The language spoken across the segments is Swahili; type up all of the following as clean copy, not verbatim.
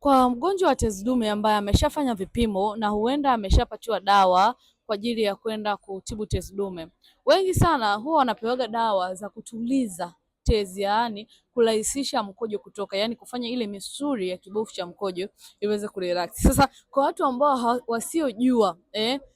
Kwa mgonjwa wa tezi dume ambaye ameshafanya vipimo na huenda ameshapatiwa dawa kwa ajili ya kwenda kutibu tezi dume, wengi sana huwa wanapewaga dawa za kutuliza tezi, yaani kurahisisha mkojo kutoka, yaani kufanya ile misuli ya kibofu cha mkojo iweze kurelax. Sasa kwa watu ambao wasiojua,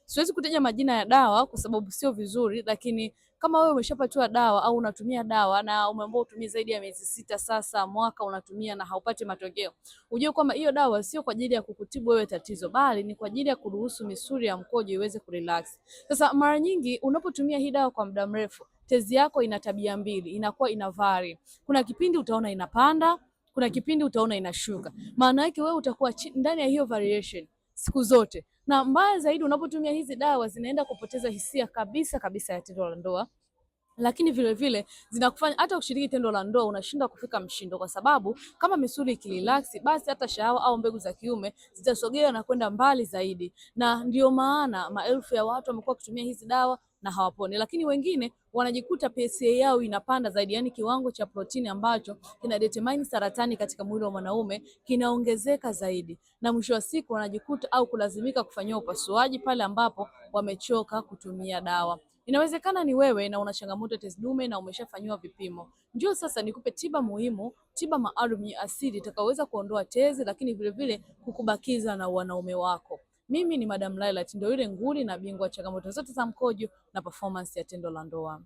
siwezi kutaja majina ya dawa kwa sababu sio vizuri, lakini kama wewe umeshapatiwa dawa au unatumia dawa na umeambiwa utumie zaidi ya miezi 6 sasa, mwaka unatumia na haupati matokeo, ujue kwamba hiyo dawa sio kwa ajili ya kukutibu wewe tatizo, bali ni kwa ajili ya kuruhusu misuli ya mkojo iweze kurelax. Sasa mara nyingi unapotumia hii dawa kwa muda mrefu, tezi yako ina tabia mbili, inakuwa ina vari. Kuna kipindi utaona inapanda, kuna kipindi utaona inashuka. Maana yake wewe utakuwa ndani ya hiyo variation siku zote. Na mbaya zaidi, unapotumia hizi dawa zinaenda kupoteza hisia kabisa kabisa ya tendo la ndoa, lakini vile vile zinakufanya hata kushiriki tendo la ndoa unashinda kufika mshindo, kwa sababu kama misuli ikirelax, basi hata shahawa au mbegu za kiume zitasogea na kwenda mbali zaidi. Na ndio maana maelfu ya watu wamekuwa wakitumia hizi dawa na hawaponi, lakini wengine wanajikuta PSA yao inapanda zaidi, yani kiwango cha protini ambacho kina determine saratani katika mwili wa mwanaume kinaongezeka zaidi, na mwisho wa siku wanajikuta au kulazimika kufanyiwa upasuaji pale ambapo wamechoka kutumia dawa. Inawezekana ni wewe na una changamoto ya tezi dume na umeshafanyiwa vipimo. Njoo sasa nikupe tiba muhimu, tiba maalum ya asili itakayoweza kuondoa tezi, lakini vile vile kukubakiza na wanaume wako. Mimi ni Madam Lailat, ndio yule nguli na bingwa changamoto zote za mkojo na performance ya tendo la ndoa.